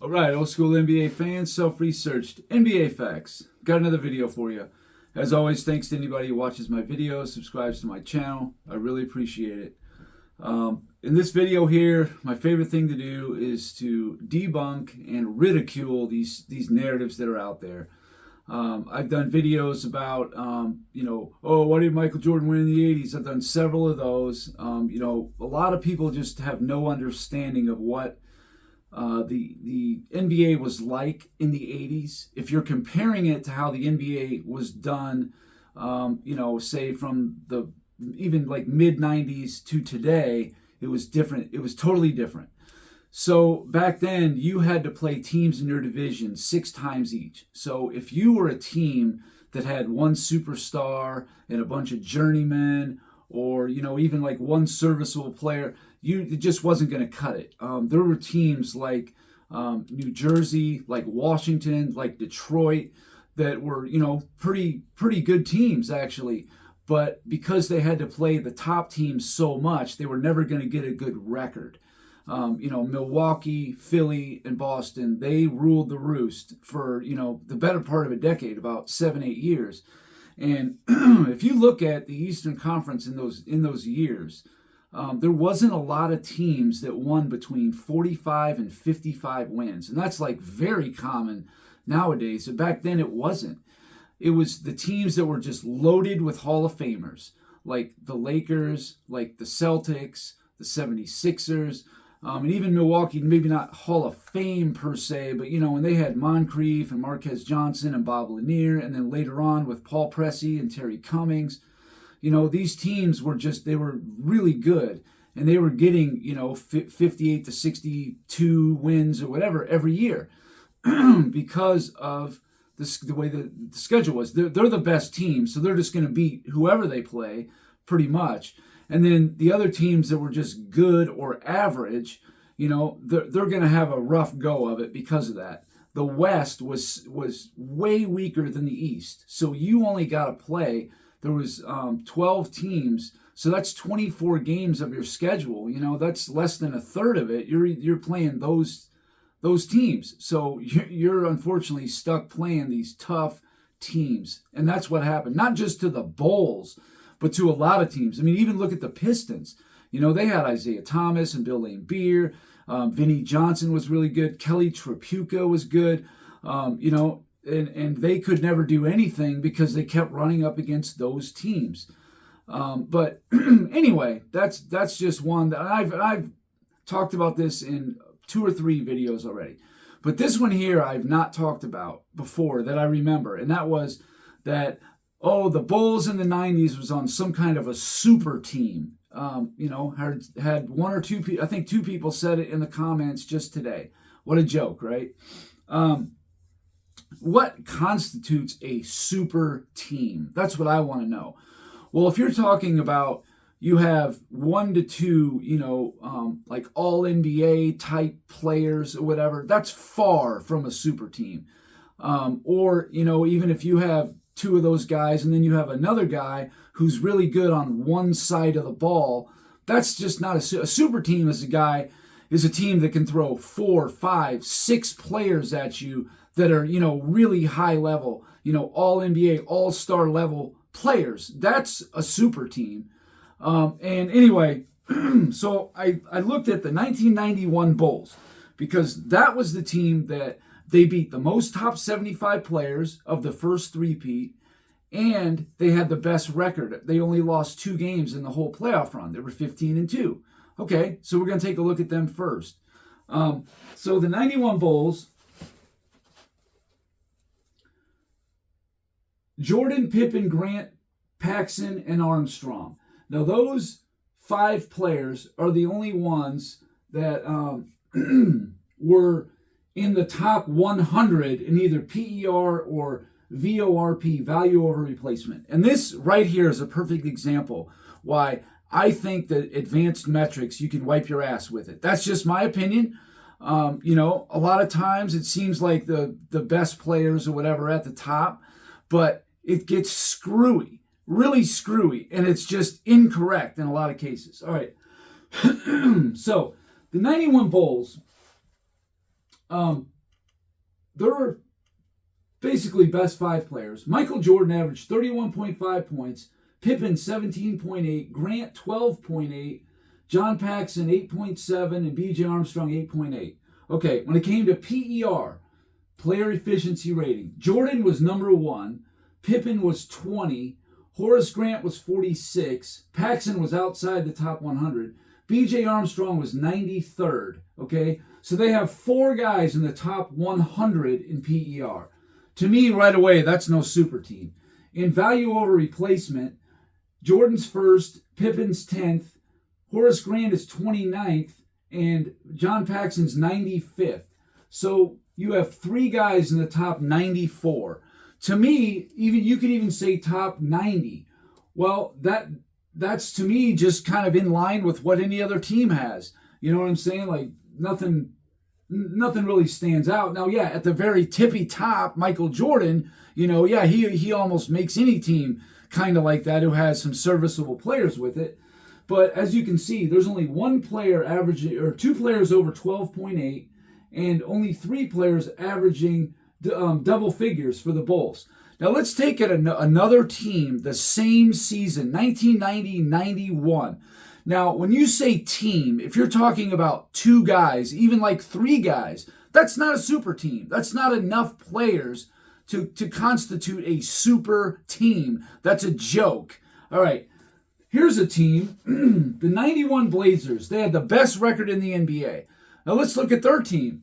All right, old school NBA fans, self-researched NBA facts. Got another video for you. As always, thanks to anybody who watches my videos, subscribes to my channel. I really appreciate it. In this video here, my favorite thing to do is to debunk and ridicule these narratives that are out there. I've done videos about, why did Michael Jordan win in the 80s? I've done several of those. A lot of people just have no understanding of what the NBA was like in the 80s. If you're comparing it to how the NBA was done, say from the even like mid 90s to today, it was different. It was totally different. So back then, you had to play teams in your division 6 times each. So if you were a team that had one superstar and a bunch of journeymen, or even like one serviceable player, it just wasn't going to cut it. There were teams like New Jersey, like Washington, like Detroit, that were pretty good teams actually. But because they had to play the top teams so much, they were never going to get a good record. Milwaukee, Philly, and Boston, they ruled the roost for, the better part of a decade, about 7-8 years. And if you look at the Eastern Conference in those years, there wasn't a lot of teams that won between 45 and 55 wins. And that's like very common nowadays. But back then it wasn't. It was the teams that were just loaded with Hall of Famers, like the Lakers, like the Celtics, the 76ers, and even Milwaukee, maybe not Hall of Fame per se, but when they had Moncrief and Marquez Johnson and Bob Lanier, and then later on with Paul Pressey and Terry Cummings, these teams they were really good, and they were getting 58 to 62 wins or whatever every year because of the way the schedule was. They're the best team, so they're just going to beat whoever they play pretty much. And then the other teams that were just good or average, they're going to have a rough go of it because of that. The West was way weaker than the East. So you only got to play. There was 12 teams. So that's 24 games of your schedule. That's less than a third of it. You're playing those teams. So you're unfortunately stuck playing these tough teams. And that's what happened. Not just to the Bulls, but to a lot of teams. I mean, even look at the Pistons. They had Isaiah Thomas and Bill Laimbeer. Vinnie Johnson was really good. Kelly Tripucka was good. And they could never do anything because they kept running up against those teams. But anyway, that's just one that I've talked about this in 2 or 3 videos already. But this one here I've not talked about before that I remember, and that was that the Bulls in the 90s was on some kind of a super team. Had 1 or 2 people, I think 2 people said it in the comments just today. What a joke, right? What constitutes a super team? That's what I want to know. Well, if you're talking about you have 1 to 2, like all NBA type players or whatever, that's far from a super team. Or even if you have 2 of those guys and then you have another guy who's really good on one side of the ball, that's just not a super team. Is a team that can throw 4, 5, 6 players at you that are really high level, all NBA, all-star level players. That's a super team. And anyway, so I looked at the 1991 Bulls because that was the team that they beat the most top 75 players of the first three-peat, and they had the best record. They only lost 2 games in the whole playoff run. They were 15-2. Okay, so we're going to take a look at them first. So the 91 Bulls, Jordan, Pippen, Grant, Paxson, and Armstrong. Now those 5 players are the only ones that were in the top 100 in either PER or VORP, value over replacement. And this right here is a perfect example why I think that advanced metrics, you can wipe your ass with it. That's just my opinion. A lot of times it seems like the best players or whatever are at the top, but it gets screwy, really screwy, and it's just incorrect in a lot of cases. All right. So the 91 Bulls, they're basically best 5 players. Michael Jordan averaged 31.5 points, Pippen 17.8, Grant 12.8, John Paxson 8.7, and B.J. Armstrong 8.8. Okay, when it came to PER, player efficiency rating, Jordan was number 1, Pippen was 20, Horace Grant was 46, Paxson was outside the top 100, B.J. Armstrong was 93rd, okay? So they have 4 guys in the top 100 in PER. To me, right away, that's no super team. In value over replacement, Jordan's first, Pippen's 10th, Horace Grant is 29th, and John Paxson's 95th. So you have 3 guys in the top 94. To me, even you could even say top 90. Well, that's to me just kind of in line with what any other team has. You know what I'm saying? Like nothing really stands out. Now, yeah, at the very tippy top, Michael Jordan, he almost makes any team kind of like that who has some serviceable players with it. But as you can see, there's only 1 player averaging, or 2 players over 12.8, and only 3 players averaging double figures for the Bulls. Now let's take it another team the same season, 1990-91. Now, when you say team, if you're talking about 2 guys, even like 3 guys, that's not a super team. That's not enough players to constitute a super team. That's a joke. All right, here's a team, the 91 Blazers. They had the best record in the NBA. Now let's look at their team.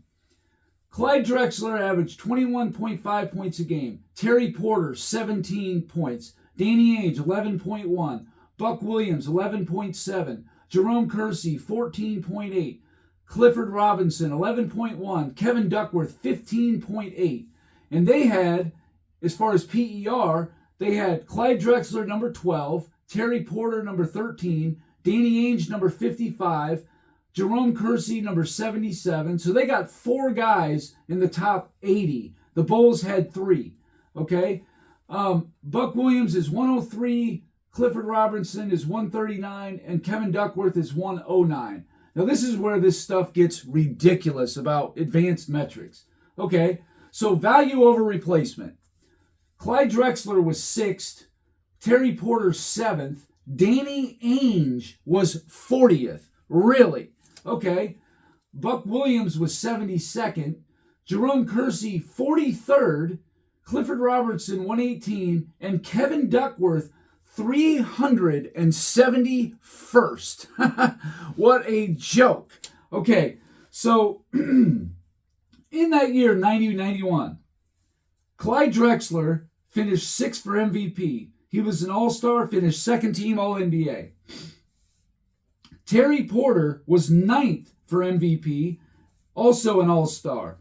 Clyde Drexler averaged 21.5 points a game. Terry Porter, 17 points. Danny Ainge, 11.1. Buck Williams, 11.7. Jerome Kersey, 14.8. Clifford Robinson, 11.1. Kevin Duckworth, 15.8. And they had, as far as PER, they had Clyde Drexler, number 12. Terry Porter, number 13. Danny Ainge, number 55. Jerome Kersey, number 77. So they got 4 guys in the top 80. The Bulls had 3. Okay? Buck Williams is 103. Clifford Robinson is 139. And Kevin Duckworth is 109. Now, this is where this stuff gets ridiculous about advanced metrics. Okay? So value over replacement. Clyde Drexler was 6th. Terry Porter 7th. Danny Ainge was 40th. Really? Okay. Buck Williams was 72nd. Jerome Kersey 43rd. Clifford Robertson 118. And Kevin Duckworth 371st. What a joke. Okay. So in that year, 90-91, Clyde Drexler finished 6th for MVP. He was an all-star, finished 2nd team All-NBA. Terry Porter was 9th for MVP, also an all-star.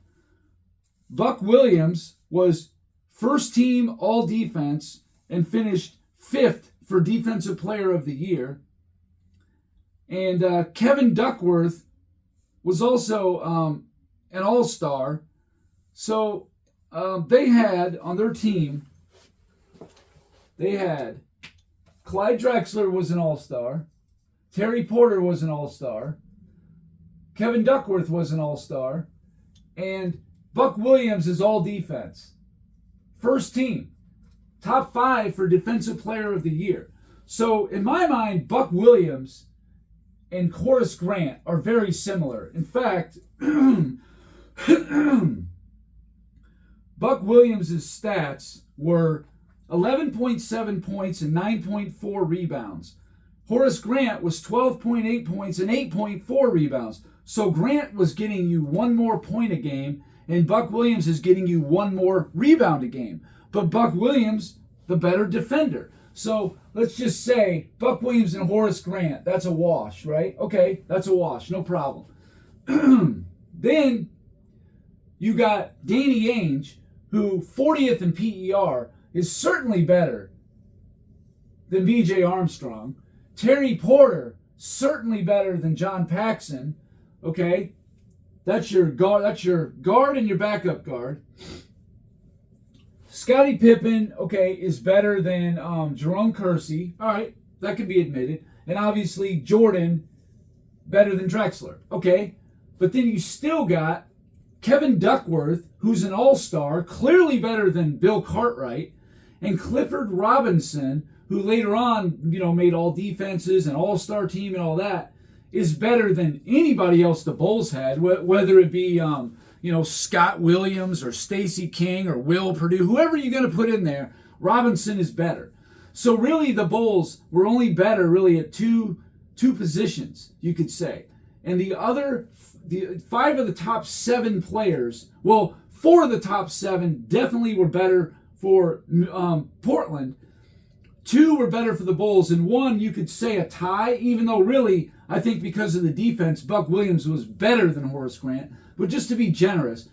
Buck Williams was 1st team All-Defense and finished 5th for Defensive Player of the Year. And Kevin Duckworth was also an all-star. So they had, on their team, they had Clyde Drexler was an all-star. Terry Porter was an all-star. Kevin Duckworth was an all-star. And Buck Williams is all-defense. 1st team. Top 5 for Defensive Player of the Year. So, in my mind, Buck Williams and Horace Grant are very similar. In fact, Buck Williams' stats were 11.7 points and 9.4 rebounds. Horace Grant was 12.8 points and 8.4 rebounds. So Grant was getting you 1 more point a game, and Buck Williams is getting you 1 more rebound a game. But Buck Williams, the better defender. So let's just say Buck Williams and Horace Grant, that's a wash, right? Okay, that's a wash, no problem. Then you got Danny Ainge, who 40th in PER is certainly better than B.J. Armstrong. Terry Porter, certainly better than John Paxson. Okay? That's your guard and your backup guard. Scottie Pippen, okay, is better than Jerome Kersey. All right, that can be admitted. And obviously Jordan, better than Drexler. Okay? But then you still got Kevin Duckworth, who's an all-star, clearly better than Bill Cartwright, and Clifford Robinson, who later on, made all defenses and all-star team and all that, is better than anybody else the Bulls had, whether it be, Scott Williams or Stacey King or Will Perdue, whoever you're going to put in there, Robinson is better. So really the Bulls were only better really at two positions, you could say. And the 5 of the top 7 players, well, 4 of the top 7 definitely were better for Portland. 2 were better for the Bulls, and 1 you could say a tie, even though really, I think because of the defense, Buck Williams was better than Horace Grant. But just to be generous,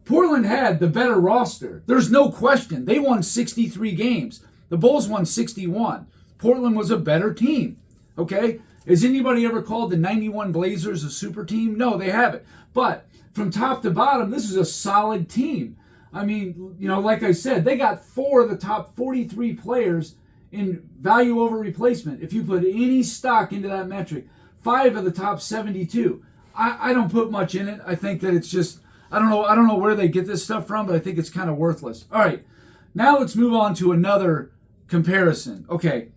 Portland had the better roster. There's no question. They won 63 games. The Bulls won 61. Portland was a better team. Okay? Has anybody ever called the 91 Blazers a super team? No, they haven't. But from top to bottom, this is a solid team. I mean, like I said, they got 4 of the top 43 players in value over replacement. If you put any stock into that metric, 5 of the top 72. I don't put much in it. I think that it's just, I don't know where they get this stuff from, but I think it's kind of worthless. All right, now let's move on to another comparison. Okay,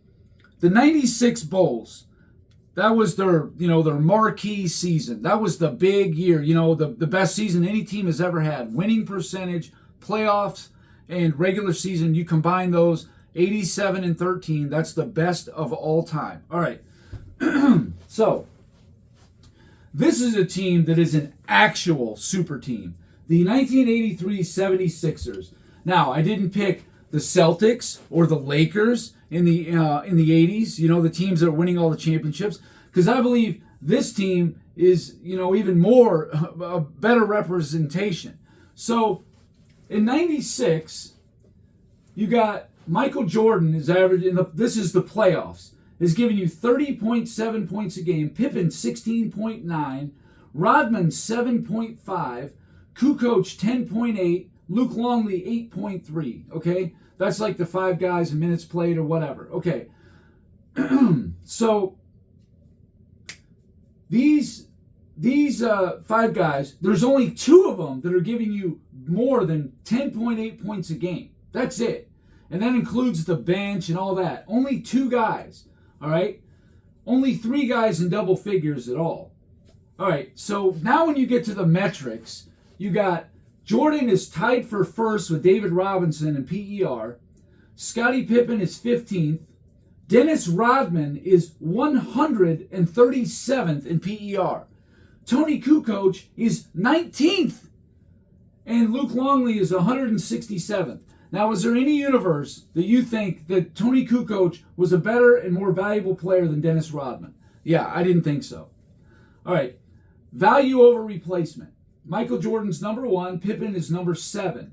the 96 Bulls, that was their marquee season. That was the big year, the best season any team has ever had. Winning percentage, playoffs, and regular season, you combine those, 87-13, that's the best of all time. All right, so this is a team that is an actual super team. The 1983 76ers. Now, I didn't pick the Celtics or the Lakers in the 80s, the teams that are winning all the championships, because I believe this team is, even more a better representation. So, in 96, you got Michael Jordan is averaging, this is the playoffs, is giving you 30.7 points a game, Pippen 16.9, Rodman 7.5, Kukoc 10.8, Luke Longley 8.3, okay? That's like the 5 guys in minutes played or whatever, okay? So, these 5 guys, there's only 2 of them that are giving you more than 10.8 points a game. That's it. And that includes the bench and all that. Only 2 guys. All right? Only 3 guys in double figures at all. All right, so now when you get to the metrics, you got Jordan is tied for first with David Robinson in PER. Scottie Pippen is 15th. Dennis Rodman is 137th in PER. Tony Kukoc is 19th. And Luke Longley is 167th. Now, is there any universe that you think that Tony Kukoc was a better and more valuable player than Dennis Rodman? Yeah, I didn't think so. All right. Value over replacement. Michael Jordan's number 1. Pippen is number 7.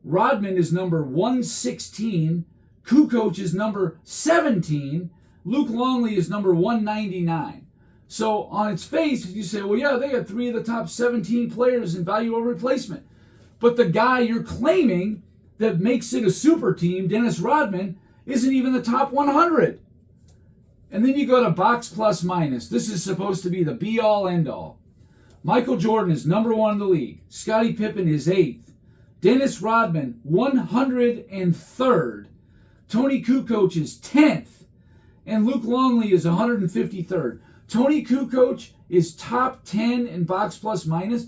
Rodman is number 116. Kukoc is number 17. Luke Longley is number 199. So on its face, you say, well, yeah, they got 3 of the top 17 players in value over replacement. But the guy you're claiming that makes it a super team, Dennis Rodman, isn't even the top 100. And then you go to box plus minus. This is supposed to be the be-all, end-all. Michael Jordan is number 1 in the league. Scottie Pippen is 8th. Dennis Rodman, 103rd. Tony Kukoc is 10th. And Luke Longley is 153rd. Tony Kukoc is top 10 in box plus minus.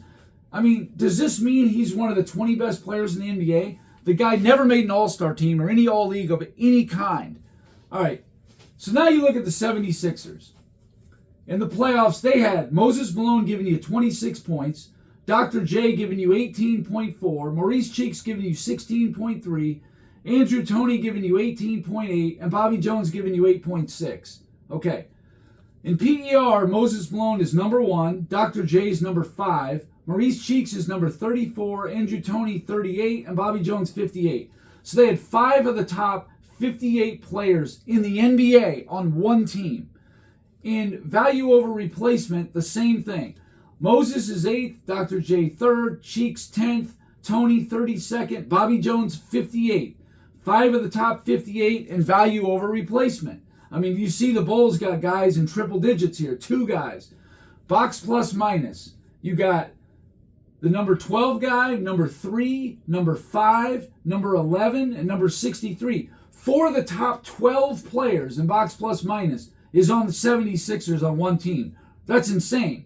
I mean, does this mean he's one of the 20 best players in the NBA? The guy never made an all-star team or any all-league of any kind. All right, so now you look at the 76ers. In the playoffs, they had Moses Malone giving you 26 points, Dr. J giving you 18.4, Maurice Cheeks giving you 16.3, Andrew Toney giving you 18.8, and Bobby Jones giving you 8.6. Okay. In PER, Moses Malone is number 1, Dr. J is number 5, Maurice Cheeks is number 34, Andrew Toney 38, and Bobby Jones 58. So they had 5 of the top 58 players in the NBA on one team. In value over replacement, the same thing. Moses is 8th, Dr. J 3rd, Cheeks 10th, Toney 32nd, Bobby Jones 58th. 5 of the top 58 in value over replacement. I mean, you see the Bulls got guys in triple digits here, 2 guys. Box plus minus. You got the number 12 guy, number 3, number 5, number 11, and number 63. 4 of the top 12 players in box plus minus is on the 76ers on one team. That's insane.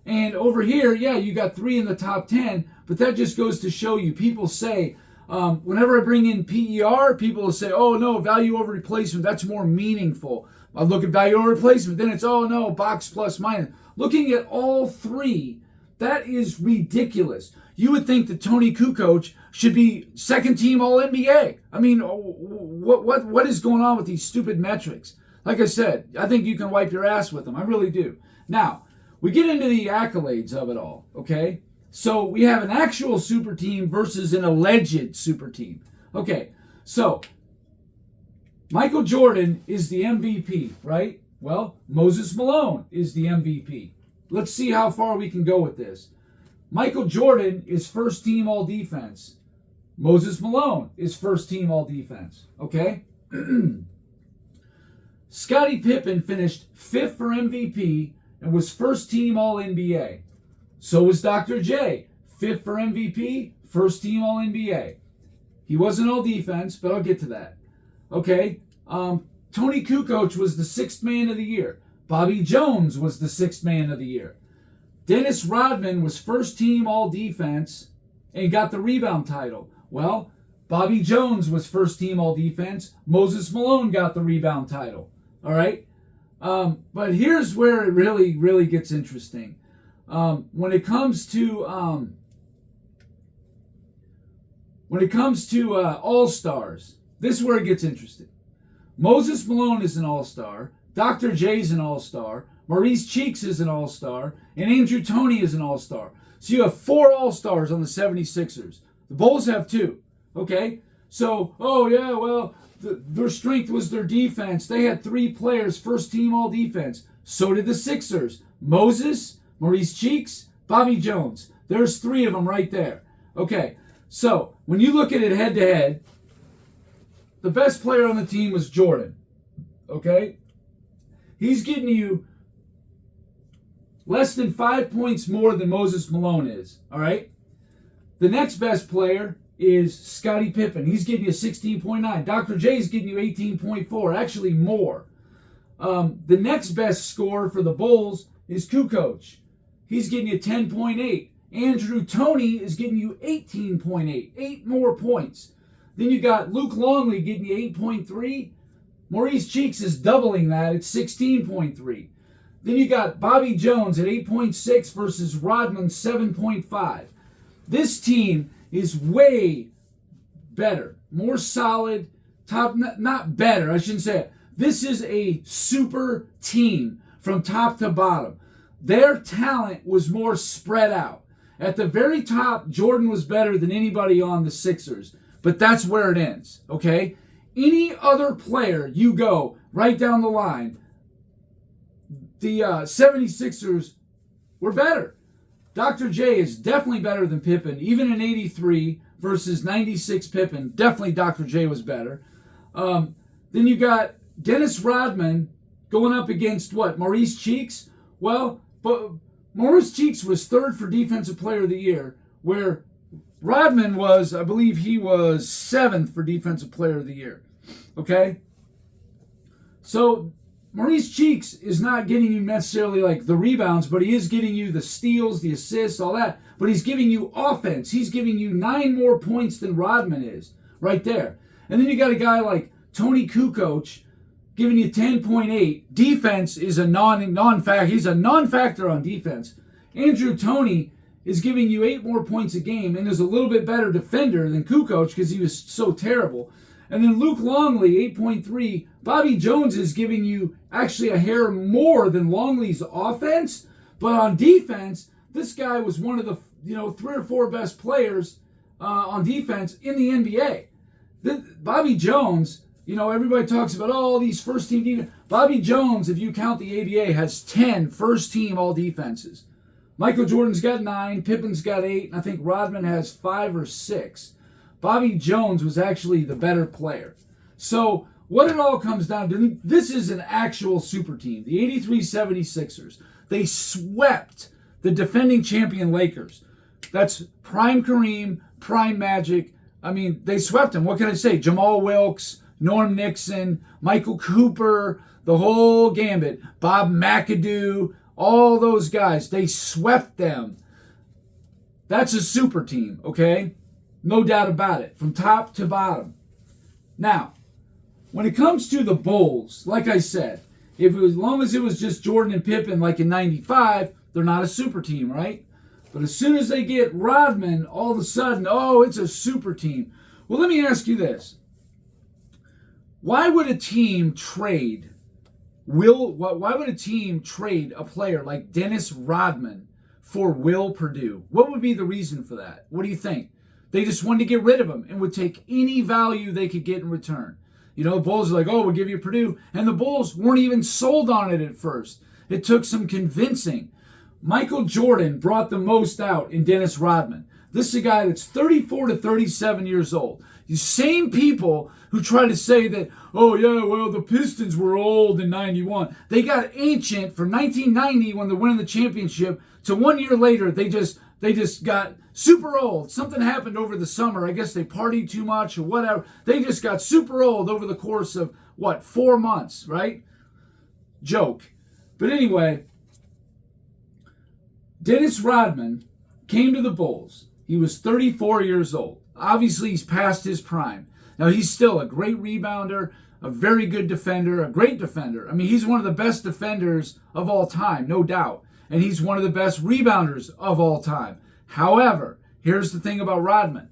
And over here, yeah, you got 3 in the top 10, but that just goes to show you. People say, whenever I bring in PER, people will say, oh no, value over replacement, that's more meaningful. I look at value over replacement, then it's, oh no, box plus minus. Looking at all 3, that is ridiculous. You would think that Tony Kukoc should be second team All-NBA. I mean, what is going on with these stupid metrics? Like I said, I think you can wipe your ass with them. I really do. Now, we get into the accolades of it all, okay? So we have an actual super team versus an alleged super team. Okay, so Michael Jordan is the MVP, right? Well, Moses Malone is the MVP. Let's see how far we can go with this. Michael Jordan is first team all defense. Moses Malone is first team all defense. Okay? Scottie Pippen finished 5th for MVP and was first team all NBA. So was Dr. J. 5th for MVP, first team all NBA. He wasn't all defense, but I'll get to that. Okay? Tony Kukoc was the 6th man of the year. Bobby Jones was the 6th man of the year. Dennis Rodman was first team all defense and got the rebound title. Well, Bobby Jones was first team all defense. Moses Malone got the rebound title. All right? But here's where it really, really gets interesting. When it comes to all-stars, this is where it gets interesting. Moses Malone is an all-star. Dr. J's an all-star. Maurice Cheeks is an all-star. And Andrew Toney is an all-star. So you have 4 all-stars on the 76ers. The Bulls have 2. Okay? So, oh yeah, well, their strength was their defense. They had 3 players, first team all defense. So did the Sixers. Moses, Maurice Cheeks, Bobby Jones. There's 3 of them right there. Okay, so when you look at it head to head, the best player on the team was Jordan. Okay? He's getting you less than 5 points more than Moses Malone is. All right? The next best player is Scottie Pippen. He's getting you 16.9. Dr. J's getting you 18.4. Actually more. The next best scorer for the Bulls is Kukoc. He's getting you 10.8. Andrew Toney is getting you 18.8. 8 more points. Then you got Luke Longley getting you 8.3. Maurice Cheeks is doubling that at 16.3. Then you got Bobby Jones at 8.6 versus Rodman's 7.5. This team is way better, more solid, not better, I shouldn't say it. This is a super team from top to bottom. Their talent was more spread out. At the very top, Jordan was better than anybody on the Sixers, but that's where it ends, okay? Any other player you go right down the line, the 76ers were better. Dr. J is definitely better than Pippen, even in 83 versus 96 Pippen. Definitely Dr. J was better. Then you got Dennis Rodman going up against what? Maurice Cheeks? Well, but Maurice Cheeks was 3rd for Defensive Player of the Year, where Rodman was, I believe he was 7th for Defensive Player of the Year. Okay? So Maurice Cheeks is not getting you necessarily like the rebounds, but he is getting you the steals, the assists, all that. But he's giving you offense. He's giving you 9 more points than Rodman is right there. And then you got a guy like Tony Kukoc giving you 10.8. Defense is a non-factor. He's a non-factor on defense. Andrew Toney is giving you 8 more points a game and is a little bit better defender than Kukoc because he was so terrible. And then Luke Longley, 8.3. Bobby Jones is giving you actually a hair more than Longley's offense. But on defense, this guy was one of the 3 or 4 best players on defense in the NBA. Bobby Jones, everybody talks about all these first-team defense. Bobby Jones, if you count the ABA, has 10 first-team all defenses. Michael Jordan's got 9, Pippen's got 8, and I think Rodman has 5 or 6. Bobby Jones was actually the better player. So what it all comes down to, this is an actual super team. The 83 76ers, they swept the defending champion Lakers. That's prime Kareem, prime Magic. I mean, they swept him. What can I say? Jamal Wilkes, Norm Nixon, Michael Cooper, the whole gambit. Bob McAdoo, all those guys. They swept them. That's a super team, okay? No doubt about it, from top to bottom. Now, when it comes to the Bulls, like I said, if it was, as long as it was just Jordan and Pippen like in 95, they're not a super team, right? But as soon as they get Rodman, all of a sudden, oh, it's a super team. Well, let me ask you this. Why would a team trade a player like Dennis Rodman for Will Perdue? What would be the reason for that? What do you think? They just wanted to get rid of him and would take any value they could get in return. You know, the Bulls are like, oh, we'll give you Purdue. And the Bulls weren't even sold on it at first. It took some convincing. Michael Jordan brought the most out in Dennis Rodman. This is a guy that's 34 to 37 years old. These same people who try to say that, oh, yeah, well, the Pistons were old in 91. They got ancient from 1990 when they're winning the championship to 1 year later, they just got super old. Something happened over the summer. I guess they partied too much or whatever. They just got super old over the course of, 4 months, right? Joke. But anyway, Dennis Rodman came to the Bulls. He was 34 years old. Obviously, he's past his prime. Now, he's still a great rebounder, a very good defender, a great defender. I mean, he's one of the best defenders of all time, no doubt. And he's one of the best rebounders of all time. However, here's the thing about Rodman.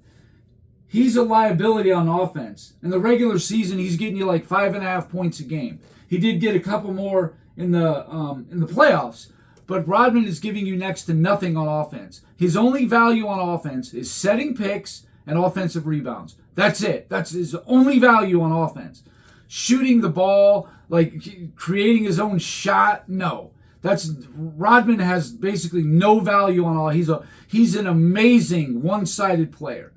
He's a liability on offense. In the regular season, he's getting you like 5.5 points a game. He did get a couple more in the playoffs, but Rodman is giving you next to nothing on offense. His only value on offense is setting picks and offensive rebounds. That's it. That's his only value on offense. Shooting the ball, like creating his own shot, no. Rodman has basically no value on all. He's an amazing one-sided player.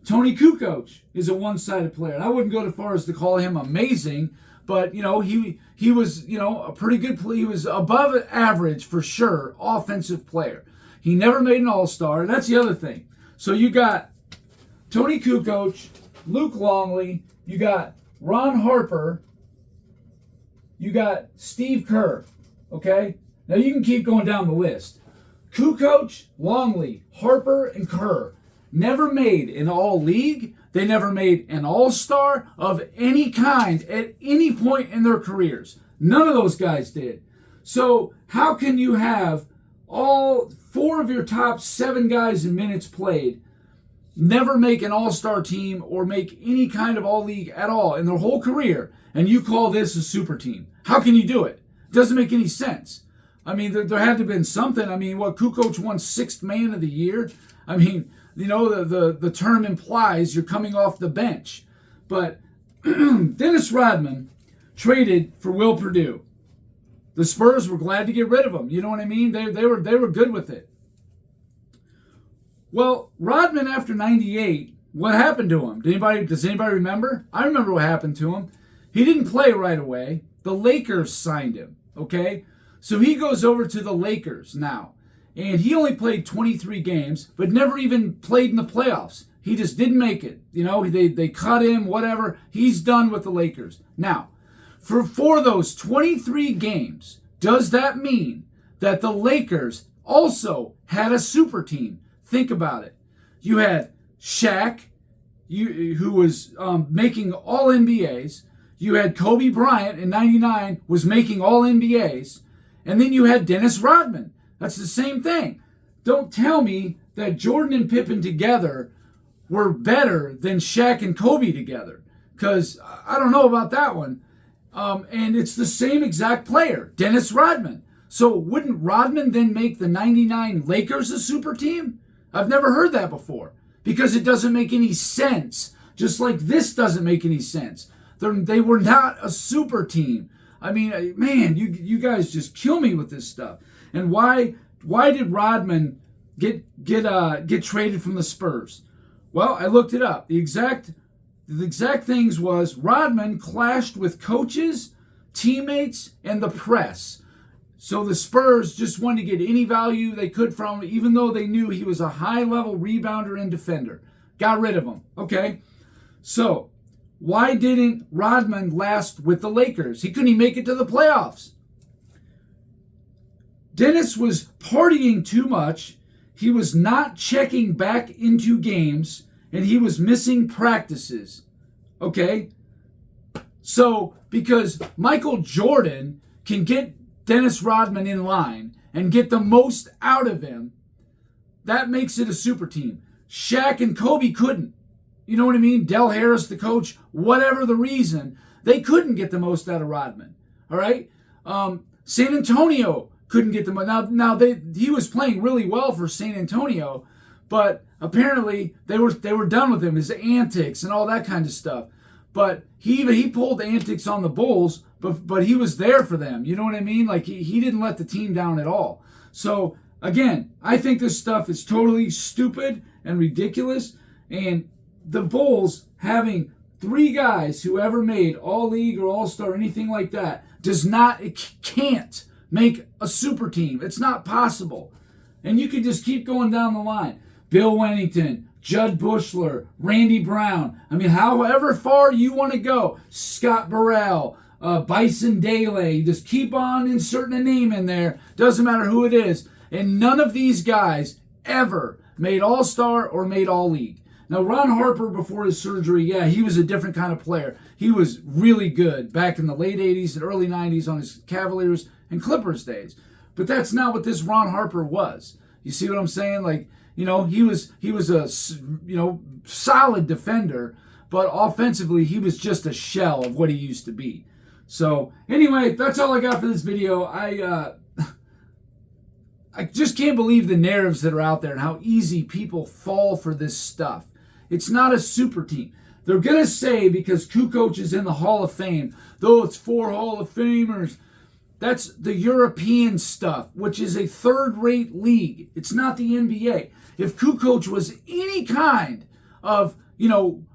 Tony Kukoc is a one-sided player. And I wouldn't go as far as to call him amazing, but he was a pretty good player. He was above average for sure offensive player. He never made an all-star. That's the other thing. So you got Tony Kukoc, Luke Longley, you got Ron Harper, you got Steve Kerr. Okay? Now you can keep going down the list. Kukoc, Longley, Harper, and Kerr never made an all-league. They never made an all-star of any kind at any point in their careers. None of those guys did. So how can you have all 4 of your top 7 guys in minutes played never make an all-star team or make any kind of all-league at all in their whole career, and you call this a super team? How can you do it? It doesn't make any sense. I mean, there had to have been something. I mean, Kukoc won 6th man of the year. I mean, the term implies you're coming off the bench. But Dennis Rodman traded for Will Perdue. The Spurs were glad to get rid of him. You know what I mean? They were good with it. Well, Rodman after 98, what happened to him? Does anybody remember? I remember what happened to him. He didn't play right away. The Lakers signed him, okay? So he goes over to the Lakers now. And he only played 23 games, but never even played in the playoffs. He just didn't make it. They cut him, whatever. He's done with the Lakers. Now, for those 23 games, does that mean that the Lakers also had a super team? Think about it. You had Shaq, who was making all NBAs. You had Kobe Bryant in 99 was making all NBAs. And then you had Dennis Rodman. That's the same thing. Don't tell me that Jordan and Pippen together were better than Shaq and Kobe together, because I don't know about that one. And it's the same exact player, Dennis Rodman. So wouldn't Rodman then make the 99 Lakers a super team? I've never heard that before, because it doesn't make any sense. Just like this doesn't make any sense. They were not a super team. I mean, man, you guys just kill me with this stuff. And why did Rodman get traded from the Spurs? Well, I looked it up. The exact things was Rodman clashed with coaches, teammates, and the press. So the Spurs just wanted to get any value they could from him, even though they knew he was a high-level rebounder and defender. Got rid of him. Okay? So, why didn't Rodman last with the Lakers? He couldn't even make it to the playoffs. Dennis was partying too much. He was not checking back into games, and he was missing practices. Okay? So, because Michael Jordan can get Dennis Rodman in line and get the most out of him, that makes it a super team. Shaq and Kobe couldn't. You know what I mean? Del Harris, the coach, whatever the reason, they couldn't get the most out of Rodman. All right? San Antonio couldn't get the most. Now he was playing really well for San Antonio, but apparently they were done with him, his antics and all that kind of stuff. But he pulled antics on the Bulls, but he was there for them. You know what I mean? Like he didn't let the team down at all. So again, I think this stuff is totally stupid and ridiculous. And the Bulls having 3 guys who ever made All-League or All-Star or anything like that it can't make a super team. It's not possible. And you can just keep going down the line. Bill Wennington, Judd Bushler, Randy Brown. I mean, however far you want to go. Scott Burrell, Bison Dele. You just keep on inserting a name in there. Doesn't matter who it is. And none of these guys ever made All-Star or made All-League. Now, Ron Harper, before his surgery, yeah, he was a different kind of player. He was really good back in the late 80s and early 90s on his Cavaliers and Clippers days. But that's not what this Ron Harper was. You see what I'm saying? Like, you know, he was a, solid defender, but offensively, he was just a shell of what he used to be. So, anyway, that's all I got for this video. I just can't believe the narratives that are out there and how easy people fall for this stuff. It's not a super team. They're going to say, because Kukoc is in the Hall of Fame, though it's 4 Hall of Famers, that's the European stuff, which is a third-rate league. It's not the NBA. If Kukoc was any kind of,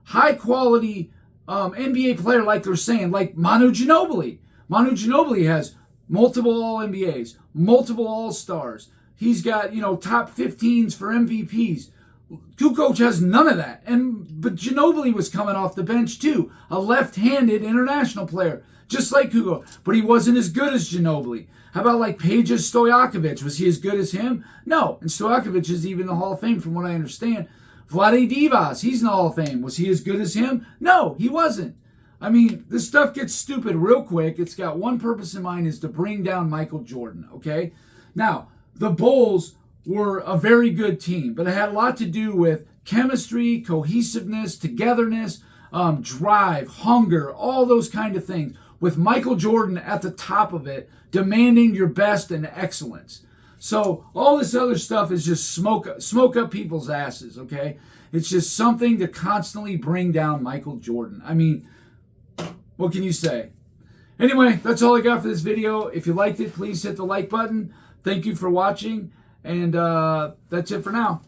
high-quality NBA player like they're saying, like Manu Ginobili. Manu Ginobili has multiple All-NBAs, multiple All-Stars. He's got, top 15s for MVPs. Kukoc has none of that. But Ginobili was coming off the bench too. A left-handed international player, just like Kukoc. But he wasn't as good as Ginobili. How about like Peja Stojakovic? Was he as good as him? No. And Stojakovic is even in the Hall of Fame from what I understand. Vlade Divac, he's in the Hall of Fame. Was he as good as him? No, he wasn't. I mean, this stuff gets stupid real quick. It's got one purpose in mind, is to bring down Michael Jordan, okay? Now, the Bulls were a very good team, but it had a lot to do with chemistry, cohesiveness, togetherness, drive, hunger, all those kind of things, with Michael Jordan at the top of it, demanding your best and excellence. So all this other stuff is just smoke up people's asses, okay? It's just something to constantly bring down Michael Jordan. I mean, what can you say? Anyway, that's all I got for this video. If you liked it, please hit the like button. Thank you for watching, and that's it for now.